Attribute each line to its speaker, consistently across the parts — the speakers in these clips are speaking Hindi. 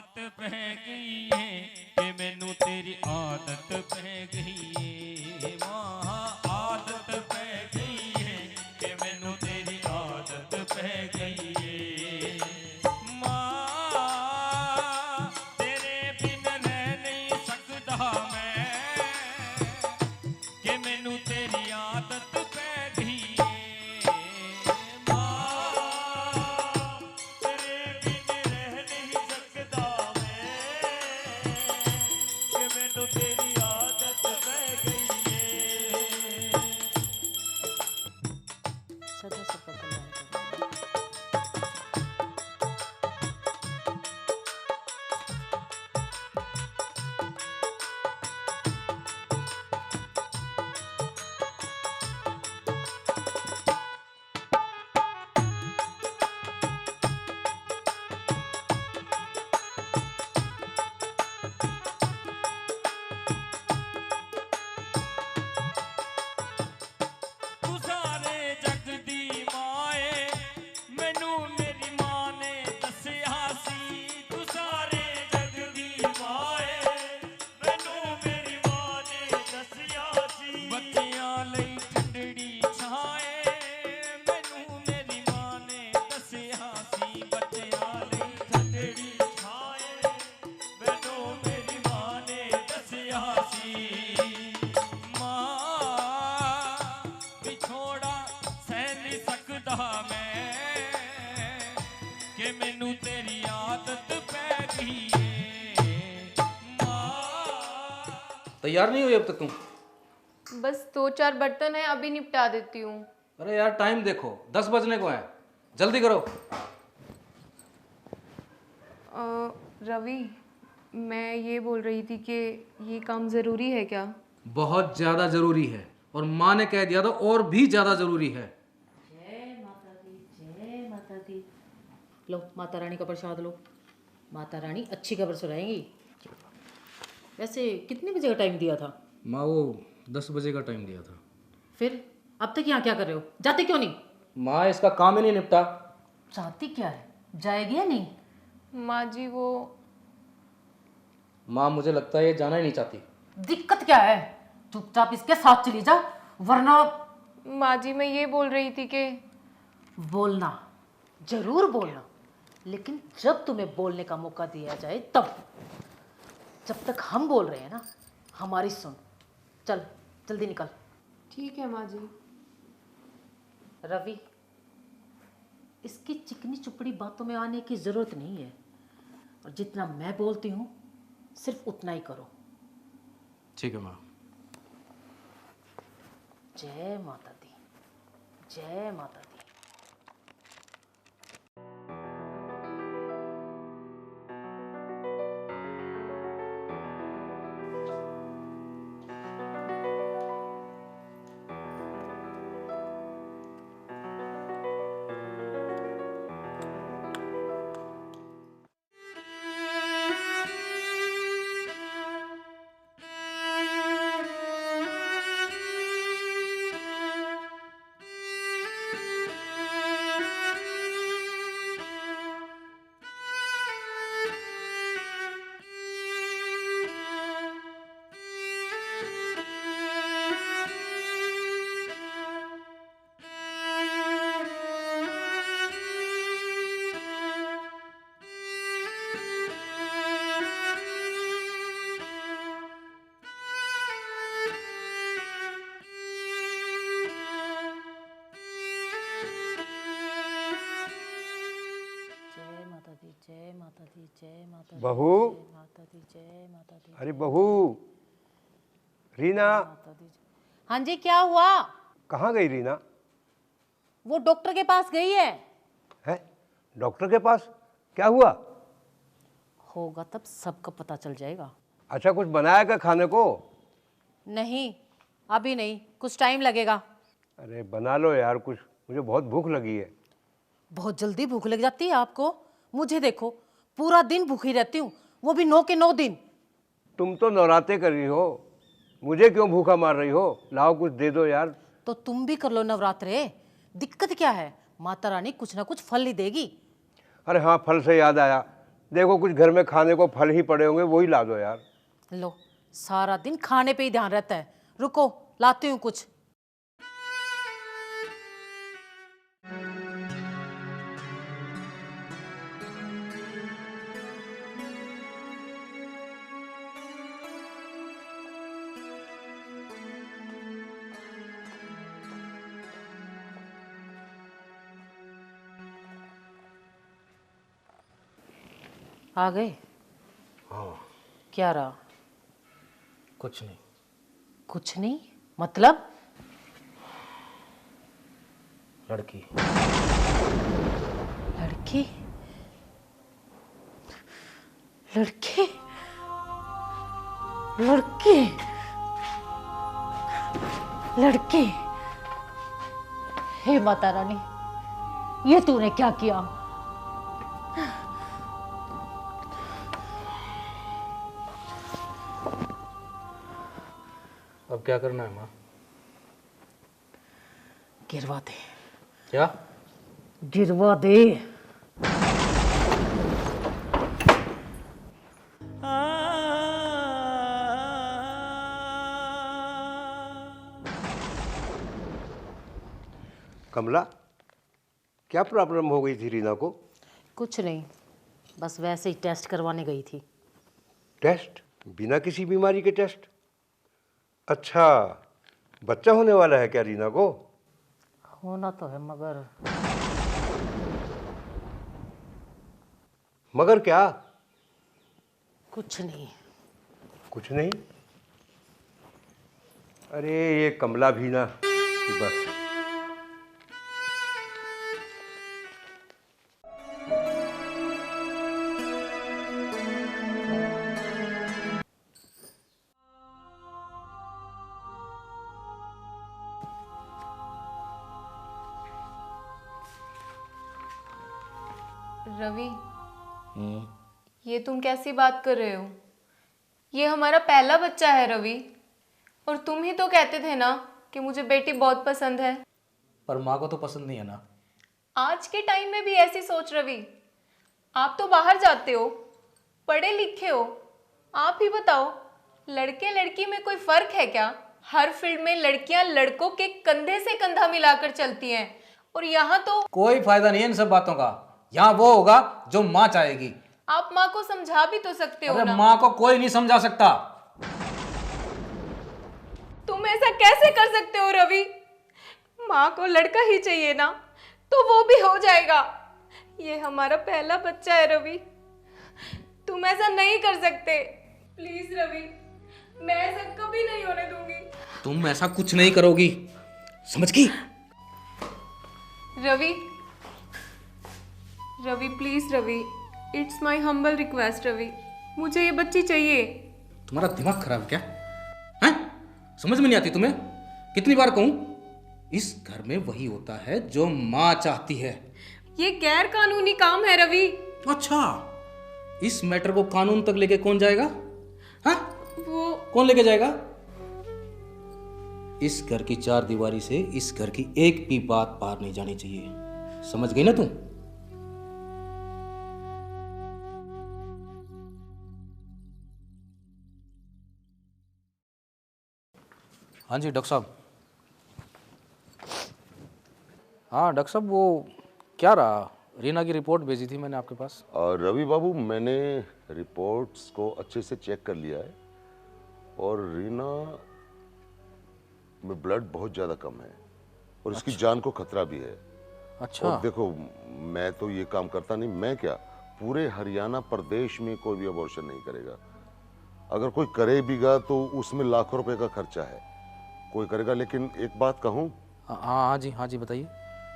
Speaker 1: आदत पै गई है कि मैनू तेरी आदत पै गई है मां आदत पै गई है कि मैनू तेरी आदत पै गई है मां तेरे बिन रह नहीं सकदा मैं कि मैनू तेरी आदत पै गई है
Speaker 2: सदा सबका कल्याण करो।
Speaker 1: तू सारे जग दी माए मैनू मेरी मां ने दसिया सी तू सारे जग दी माए मैनू मेरी मां ने दसिया सी बच्चियां लई ठंडड़ी छाए मैनू मेरी मां ने दसिया सी बच्चियां लई ठंडड़ी छाए मैनू मेरी मां ने दसिया सी विछोड़ा सह नहीं सकदा मैं कि मैनू तेरी आदत पै गई है मां।
Speaker 3: तैयार नहीं हुई अब तक तुम?
Speaker 4: बस 2-4 बर्तन है, अभी निपटा देती हूँ।
Speaker 3: अरे यार टाइम देखो, 10 बजने को है, जल्दी करो।
Speaker 4: रवि, मैं ये बोल रही थी कि ये काम ज़रूरी है क्या?
Speaker 3: बहुत ज्यादा जरूरी है और माँ ने कह दिया तो और भी ज्यादा जरूरी है।
Speaker 2: जय माता दी, जय माता दी। लो माता रानी का प्रसाद लो। माता रानी अच्छी खबर सुनाएंगी। वैसे कितने बजे का टाइम दिया था?
Speaker 3: माँ वो 10 बजे का टाइम दिया था।
Speaker 2: फिर अब तक यहाँ क्या कर रहे हो? जाते क्यों नहीं?
Speaker 3: माँ इसका काम ही नहीं निपटा।
Speaker 2: चाहती क्या है? जाएगी या नहीं?
Speaker 4: माँ जी वो
Speaker 3: माँ मुझे लगता है ये जाना ही नहीं चाहती।
Speaker 2: दिक्कत क्या है? चुपचाप इसके साथ चली जा, वरना
Speaker 4: माँ जी मैं ये बोल रही थी कि
Speaker 2: बोलना, जरूर बोलना, लेकिन जब तुम्हें बोलने का मौका दिया जाए तब। जब तक हम बोल रहे हैं ना, हमारी सुन। चल जल्दी निकल।
Speaker 4: ठीक है माँ जी।
Speaker 2: रवि, इसकी चिकनी चुपड़ी बातों में आने की जरूरत नहीं है, और जितना मैं बोलती हूँ सिर्फ उतना ही करो।
Speaker 3: ठीक है माँ।
Speaker 2: जय माता दी, जय माता दी। जय माता दी, जय माता दी, जय माता दी,
Speaker 5: बहू,
Speaker 2: जय माता दी, जय माता दी,
Speaker 5: अरे बहू, रीना
Speaker 2: माता दी। हाँ जी, क्या हुआ?
Speaker 5: कहाँ गई रीना?
Speaker 2: वो डॉक्टर के पास गई है।
Speaker 5: है डॉक्टर के पास? क्या हुआ?
Speaker 2: होगा तब सबका पता चल जाएगा।
Speaker 5: अच्छा कुछ बनाया क्या खाने को?
Speaker 2: नहीं, अभी नहीं, कुछ टाइम लगेगा।
Speaker 5: अरे बना लो यार कुछ, मुझे बहुत भूख लगी है।
Speaker 2: बहुत जल्दी भूख लग जाती है आपको। मुझे देखो, पूरा दिन भूखी रहती हूँ, वो भी 9 के 9 दिन।
Speaker 5: तुम तो नवराते कर रही हो, मुझे क्यों भूखा मार रही हो? लाओ कुछ दे दो यार।
Speaker 2: तो तुम भी कर लो नवरात्रे। दिक्कत क्या है? माता रानी कुछ ना कुछ फल ही देगी।
Speaker 5: अरे हाँ, फल से याद आया, देखो कुछ घर में खाने को फल ही पड़े होंगे, वही ला दो यार।
Speaker 2: लो, सारा दिन खाने पे ही ध्यान रहता है। रुको, लाती हूँ कुछ। आ गए?
Speaker 5: हाँ।
Speaker 2: क्या रहा?
Speaker 3: कुछ नहीं।
Speaker 2: कुछ नहीं मतलब?
Speaker 3: लड़की।
Speaker 2: लड़की? लड़की? लड़की? लड़की? हे माता रानी, ये तूने क्या किया?
Speaker 3: अब क्या करना है माँ?
Speaker 2: गिरवा दे।
Speaker 3: क्या?
Speaker 2: गिरवा दे।
Speaker 5: कमला, क्या प्रॉब्लम हो गई थी रीना को?
Speaker 2: कुछ नहीं, बस वैसे ही टेस्ट करवाने गई थी।
Speaker 5: टेस्ट? बिना किसी बीमारी के टेस्ट? अच्छा, बच्चा होने वाला है क्या रीना को?
Speaker 2: होना तो है
Speaker 5: मगर क्या?
Speaker 2: कुछ नहीं।
Speaker 5: कुछ नहीं? अरे ये कमला भी ना, बस।
Speaker 4: रवि, ये तुम कैसी बात कर रहे हो? ये हमारा पहला बच्चा है रवि, और तुम ही तो कहते थे ना कि मुझे बेटी बहुत पसंद है।
Speaker 3: पर माँ को तो पसंद नहीं है ना।
Speaker 4: आज के टाइम में भी ऐसी सोच रवि? आप तो बाहर जाते हो, पढ़े लिखे हो, आप ही बताओ, लड़के लड़की में कोई फर्क है क्या? हर फील्ड में लड़कियां लड़कों के कंधे से कंधा मिलाकर चलती हैं, और यहाँ तो
Speaker 3: कोई फायदा नहीं है इन सब बातों का। यहाँ वो होगा जो माँ चाहेगी।
Speaker 4: आप माँ को समझा भी तो सकते हो
Speaker 3: अरे
Speaker 4: ना।
Speaker 3: माँ को कोई नहीं समझा सकता।
Speaker 4: तुम ऐसा कैसे कर सकते हो रवि? माँ को लड़का ही चाहिए ना, तो वो भी हो जाएगा। ये हमारा पहला बच्चा है रवि, तुम ऐसा नहीं कर सकते। प्लीज रवि, मैं ऐसा कभी नहीं होने दूंगी।
Speaker 3: तुम ऐसा कुछ नहीं करोगी, समझ गई?
Speaker 4: Ravi, Ravi please Ravi, it's my humble request Ravi, मुझे ये बच्ची चाहिए।
Speaker 3: तुम्हारा दिमाग खराब है क्या? हैं? समझ में नहीं आती तुम्हें? कितनी बार कहूं, इस घर में वही होता है जो माँ चाहती है।
Speaker 4: ये गैर कानूनी काम है रवि।
Speaker 3: अच्छा, इस मैटर को कानून तक लेके कौन जाएगा? हाँ?
Speaker 4: वो
Speaker 3: कौन लेके जाएगा? इस घर की चार दीवारी से इस घर की एक भी बात बाहर नहीं जानी चाहिए। समझ गई ना तुम? हाँ जी डॉक्टर साहब। हाँ डॉक्टर साहब, वो क्या रहा? रीना की रिपोर्ट भेजी थी मैंने आपके पास।
Speaker 6: और रवि बाबू, मैंने रिपोर्ट्स को अच्छे से चेक कर लिया है और रीना में ब्लड बहुत ज़्यादा कम है और इसकी जान को खतरा भी है।
Speaker 3: अच्छा।
Speaker 6: और देखो, मैं तो ये काम करता नहीं, मैं क्या, पूरे हरियाणा प्रदेश में कोई भी अबॉर्शन नहीं करेगा। अगर कोई करे भीगा तो उसमें लाखों रुपए का खर्चा है, कोई करेगा। लेकिन एक बात कहूँ,
Speaker 3: हाँ जी बताइए।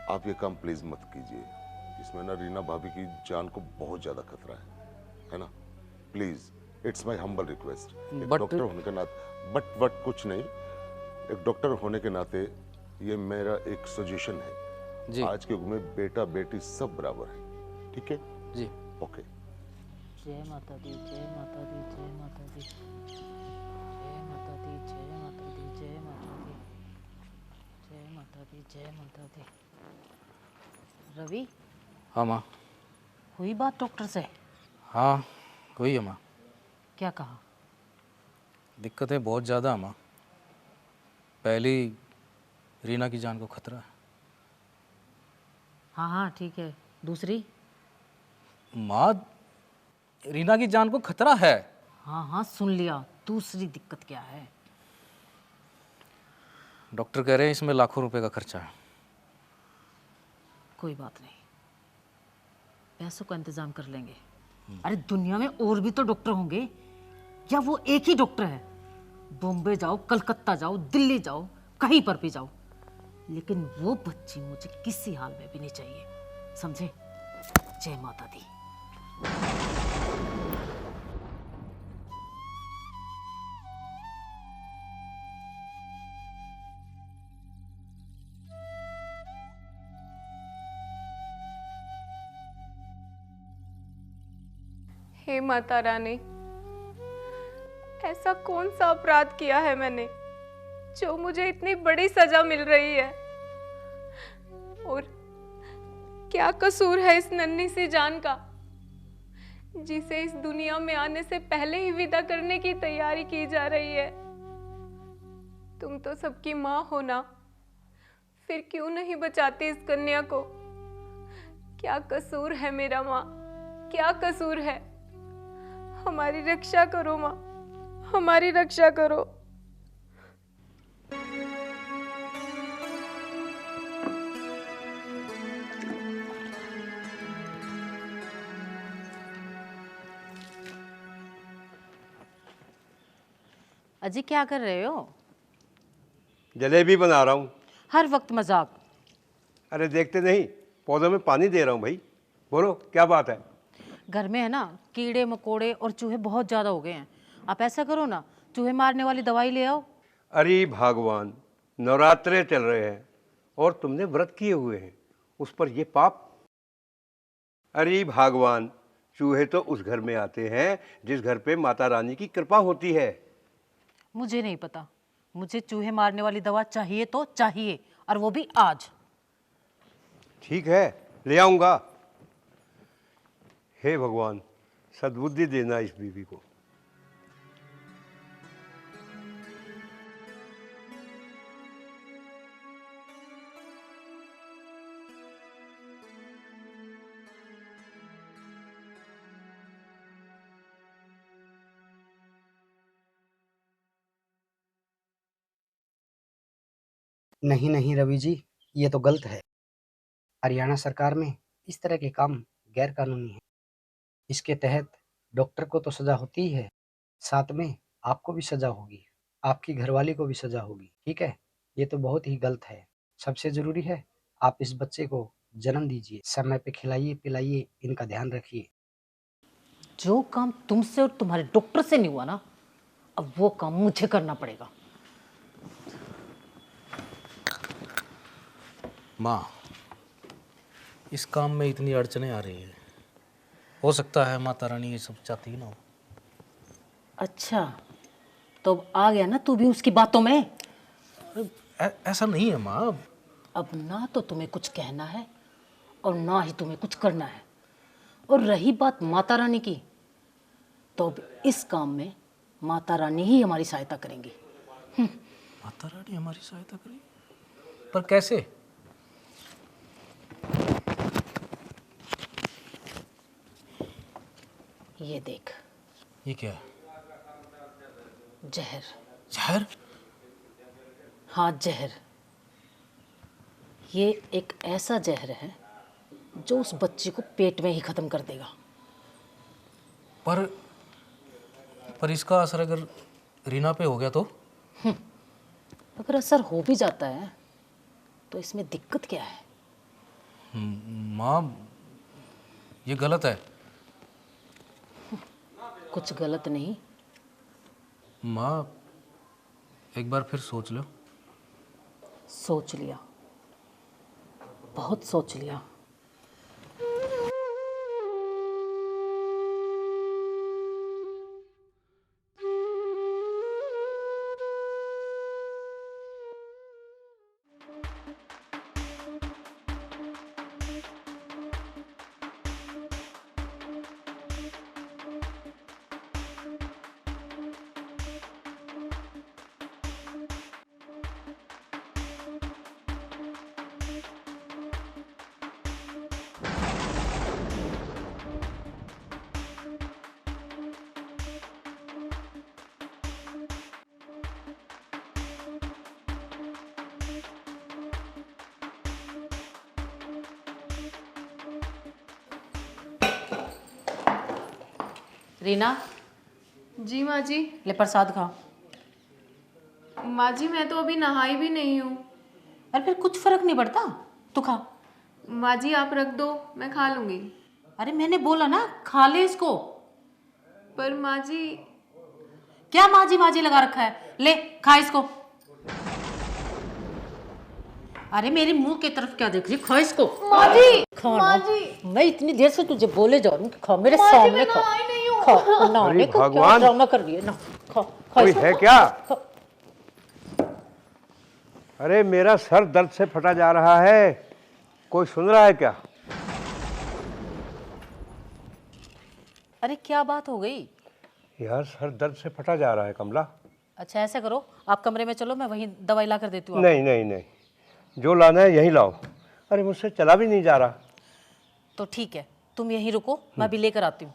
Speaker 6: आप ये काम प्लीज मत कीजिए, इसमें ना रीना भाभी की जान को बहुत ज्यादा खतरा है ना? Please, it's my humble request. एक डॉक्टर होने के नाते, बट कुछ नहीं, एक डॉक्टर होने के नाते ये मेरा एक सजेशन है जी। आज के युग में बेटा बेटी सब बराबर है, ठीक है
Speaker 3: जी?
Speaker 6: ओके।
Speaker 2: जय माता दी, जय माता दी, जय माता दी, जय माता दी, जय माता दी, जय माता दी, जय माता दी, जय माता दी। रवि,
Speaker 3: हाँ माँ।
Speaker 2: हुई बात डॉक्टर से?
Speaker 3: हाँ वही है माँ,
Speaker 2: क्या कहा?
Speaker 3: दिक्कतें बहुत ज़्यादा है माँ। पहली, रीना की जान को खतरा है।
Speaker 2: हाँ हाँ ठीक है। दूसरी?
Speaker 3: माँ, रीना की जान को खतरा है।
Speaker 2: हाँ हाँ सुन लिया। दूसरी दिक्कत क्या है?
Speaker 3: डॉक्टर कह रहे हैं इसमें लाखों रुपए का खर्चा है।
Speaker 2: कोई बात नहीं, पैसों का इंतजाम कर लेंगे। अरे दुनिया में और भी तो डॉक्टर होंगे, या वो एक ही डॉक्टर है? बॉम्बे जाओ, कलकत्ता जाओ, दिल्ली जाओ, कहीं पर भी जाओ, लेकिन वो बच्ची मुझे किसी हाल में भी नहीं चाहिए, समझे? जय माता दी।
Speaker 4: हे माता रानी, ऐसा कौन सा अपराध किया है मैंने जो मुझे इतनी बड़ी सजा मिल रही है? और क्या कसूर है इस नन्ही सी जान का, जिसे इस दुनिया में आने से पहले ही विदा करने की तैयारी की जा रही है? तुम तो सबकी माँ हो ना, फिर क्यों नहीं बचाती इस कन्या को? क्या कसूर है मेरा माँ, क्या कसूर है? हमारी रक्षा करो माँ, हमारी रक्षा करो।
Speaker 2: अजी क्या कर रहे हो?
Speaker 5: जलेबी बना रहा हूँ।
Speaker 2: हर वक्त मजाक।
Speaker 5: अरे देखते नहीं, पौधों में पानी दे रहा हूँ भाई। बोलो क्या बात है?
Speaker 2: घर में है ना कीड़े मकोड़े और चूहे बहुत ज़्यादा हो गए हैं। आप ऐसा करो ना, चूहे मारने वाली दवाई ले आओ।
Speaker 5: अरे भगवान, नवरात्रे चल रहे हैं और तुमने व्रत किए हुए हैं, उस पर ये पाप। अरे भगवान, चूहे तो उस घर में आते हैं जिस घर पे माता रानी की कृपा होती है।
Speaker 2: मुझे नहीं पता, मुझे चूहे मारने वाली दवा चाहिए तो चाहिए, और वो भी आज।
Speaker 5: ठीक है, ले आऊंगा। हे भगवान, सद्बुद्धि देना इस बीवी को।
Speaker 7: नहीं नहीं रवि जी, ये तो गलत है। हरियाणा सरकार में इस तरह के काम गैर कानूनी है। इसके तहत डॉक्टर को तो सजा होती ही है, साथ में आपको भी सजा होगी, आपकी घरवाली को भी सजा होगी। ठीक है, ये तो बहुत ही गलत है। सबसे जरूरी है आप इस बच्चे को जन्म दीजिए, समय पे खिलाइए पिलाइए, इनका ध्यान रखिए।
Speaker 2: जो काम तुमसे और तुम्हारे डॉक्टर से नहीं हुआ ना, अब वो काम मुझे करना पड़ेगा।
Speaker 3: माँ, इस काम में इतनी अड़चनें आ रही है, हो सकता है माता रानी ये सब चाहती ही ना हो।
Speaker 2: अच्छा, तो अब आ गया ना तू भी उसकी बातों में?
Speaker 3: ऐसा नहीं है माँ।
Speaker 2: अब ना तो तुम्हें कुछ कहना है और ना ही तुम्हें कुछ करना है। और रही बात माता रानी की, तो अब इस काम में माता रानी ही हमारी सहायता करेंगी।
Speaker 3: माता रानी हमारी सहायता करेगी? पर कैसे?
Speaker 2: ये देख।
Speaker 3: ये क्या है?
Speaker 2: जहर।
Speaker 3: जहर?
Speaker 2: हाँ जहर। ये एक ऐसा जहर है जो उस बच्ची को पेट में ही खत्म कर देगा।
Speaker 3: पर इसका असर अगर रीना पे हो गया तो?
Speaker 2: अगर असर हो भी जाता है तो इसमें दिक्कत क्या है?
Speaker 3: माँ, ये गलत है।
Speaker 2: कुछ गलत नहीं।
Speaker 3: माँ, एक बार फिर सोच लो।
Speaker 2: सोच लिया, बहुत सोच लिया। रीना,
Speaker 4: जी माँ जी।
Speaker 2: ले प्रसाद खा।
Speaker 4: माँ जी मैं तो अभी नहाई भी नहीं हूँ।
Speaker 2: अरे फिर कुछ फर्क नहीं पड़ता, तू खा।
Speaker 4: माँ जी आप रख दो, मैं खा लूँगी।
Speaker 2: अरे मैंने बोला ना खा ले इसको।
Speaker 4: पर माँ जी।
Speaker 2: क्या माजी लगा रखा है, ले खा इसको। अरे मेरे मुंह की तरफ क्या देख रही, खा इसको।
Speaker 4: माँ जी,
Speaker 2: खा
Speaker 4: माँ
Speaker 2: ना।
Speaker 4: जी।
Speaker 2: मैं इतनी देर से तुझे बोले जा रही हूँ कि खा, मेरे
Speaker 4: माँ जी,
Speaker 2: सामने
Speaker 4: मैं
Speaker 2: खा।
Speaker 4: नहाई नहीं हूँ।
Speaker 2: खा ना,
Speaker 5: अरे
Speaker 2: को क्या
Speaker 5: भगवान।
Speaker 2: ड्रामा कर रही है ना। खा खा
Speaker 5: कोई
Speaker 2: इसको,
Speaker 5: है
Speaker 2: खा,
Speaker 5: क्या?
Speaker 2: खा।
Speaker 5: अरे मेरा सर दर्द से फटा जा रहा है, कोई सुन रहा है क्या?
Speaker 2: अरे क्या बात हो गई?
Speaker 5: यार सर दर्द से फटा जा रहा है कमला।
Speaker 2: अच्छा ऐसा करो, आप कमरे में चलो, मैं वहीं दवाई ला कर देती हूँ।
Speaker 5: नहीं नहीं नहीं, जो लाना है यहीं लाओ। अरे मुझसे चला भी नहीं जा रहा।
Speaker 2: तो ठीक है, तुम यहीं रुको, मैं भी लेकर आती हूँ।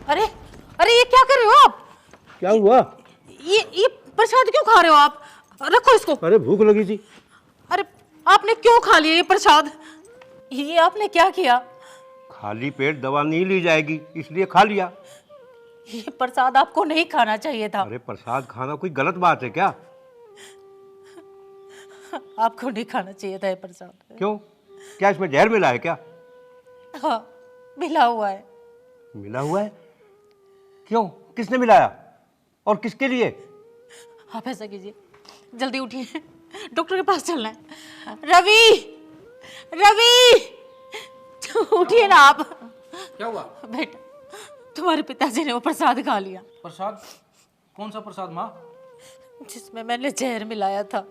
Speaker 2: अरे अरे ये क्या कर रहे हो आप?
Speaker 5: क्या हुआ?
Speaker 2: ये प्रसाद क्यों खा रहे हो आप? रखो इसको।
Speaker 5: अरे भूख लगी थी।
Speaker 2: अरे आपने क्यों खा लिया ये प्रसाद? ये आपने क्या किया?
Speaker 5: खाली पेट दवा नहीं ली जाएगी, इसलिए खा लिया।
Speaker 2: ये प्रसाद आपको नहीं खाना चाहिए था।
Speaker 5: अरे प्रसाद खाना कोई गलत बात है क्या?
Speaker 2: आपको नहीं खाना चाहिए था ये प्रसाद।
Speaker 5: क्यों? क्या इसमें जहर मिला है क्या?
Speaker 2: हाँ, मिला हुआ है।
Speaker 5: मिला हुआ है? क्यों? किसने मिलाया और किसके लिए?
Speaker 2: आप ऐसा कीजिए, जल्दी उठिए, डॉक्टर के पास चलना है। रवि, रवि, उठिए ना आप।
Speaker 3: क्या हुआ?
Speaker 2: बेटा, तुम्हारे पिताजी ने वो प्रसाद खा लिया।
Speaker 3: प्रसाद? कौन सा प्रसाद माँ?
Speaker 2: जिसमें मैंने जहर मिलाया था।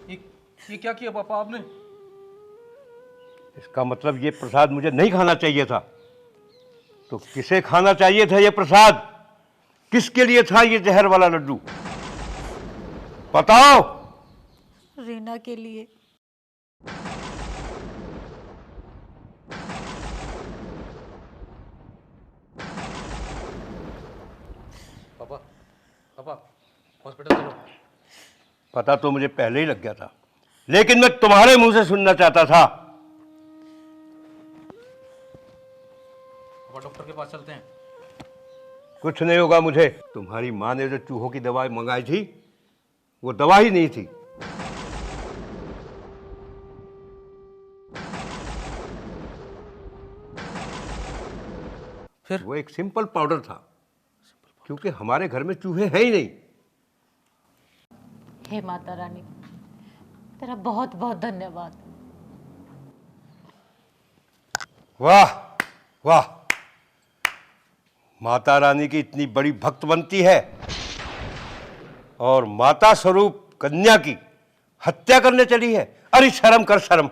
Speaker 3: ये क्या किया पापा आपने?
Speaker 5: इसका मतलब ये प्रसाद मुझे नहीं खाना चाहिए था। तो किसे खाना चाहिए था ये प्रसाद? किसके लिए था ये जहर वाला लड्डू? बताओ।
Speaker 2: रीना के लिए।
Speaker 3: पापा पापा हॉस्पिटल चलो।
Speaker 5: पता तो मुझे पहले ही लग गया था, लेकिन मैं तुम्हारे मुंह से सुनना चाहता था।
Speaker 3: पापा डॉक्टर के पास चलते हैं।
Speaker 5: कुछ नहीं होगा मुझे। तुम्हारी माँ ने जो चूहों की दवाई मंगाई थी वो दवा ही नहीं थी।
Speaker 3: फिर?
Speaker 5: वो एक सिंपल पाउडर था, क्योंकि हमारे घर में चूहे हैं ही नहीं।
Speaker 2: हे माता रानी, तेरा बहुत बहुत धन्यवाद।
Speaker 5: वाह वाह, माता रानी की इतनी बड़ी भक्त बनती है और माता स्वरूप कन्या की हत्या करने चली है। अरे शर्म कर, शर्म।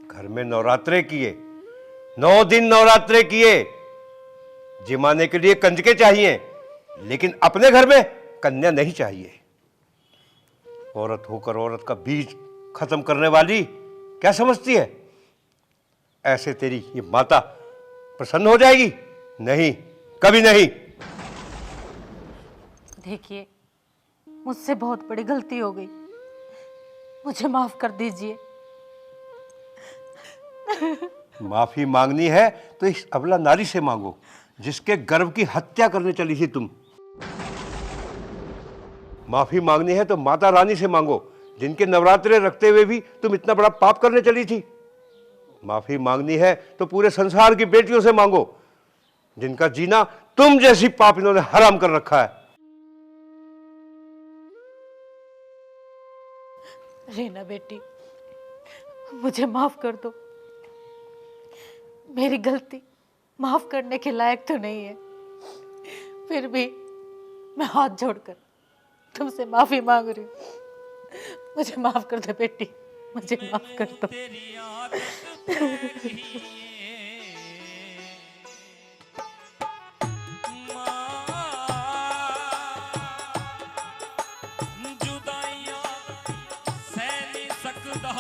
Speaker 5: घर में नवरात्रे किए, 9 दिन नवरात्रे किए, जिमाने के लिए कंजके चाहिए, लेकिन अपने घर में कन्या नहीं चाहिए। औरत होकर औरत का बीज खत्म करने वाली क्या समझती है? ऐसे तेरी ये माता प्रसन्न हो जाएगी? नहीं, कभी नहीं।
Speaker 2: देखिए, मुझसे बहुत बड़ी गलती हो गई, मुझे माफ कर दीजिए।
Speaker 5: माफी मांगनी है तो इस अबला नारी से मांगो जिसके गर्भ की हत्या करने चली थी तुम। माफी मांगनी है तो माता रानी से मांगो जिनके नवरात्रे रखते हुए भी तुम इतना बड़ा पाप करने चली थी। माफी मांगनी है तो पूरे संसार की बेटियों से मांगो जिनका जीना तुम जैसी पापिनों ने हराम कर रखा है।
Speaker 2: रीना बेटी, मुझे माफ कर दो। मेरी गलती माफ करने के लायक तो नहीं है, फिर भी मैं हाथ जोड़कर तुमसे माफी मांग रही हूँ। मुझे माफ कर दो बेटी, मुझे माफ कर दो।
Speaker 1: तेरी आदत तेरी मां जुदाइयां सह नहीं सकदा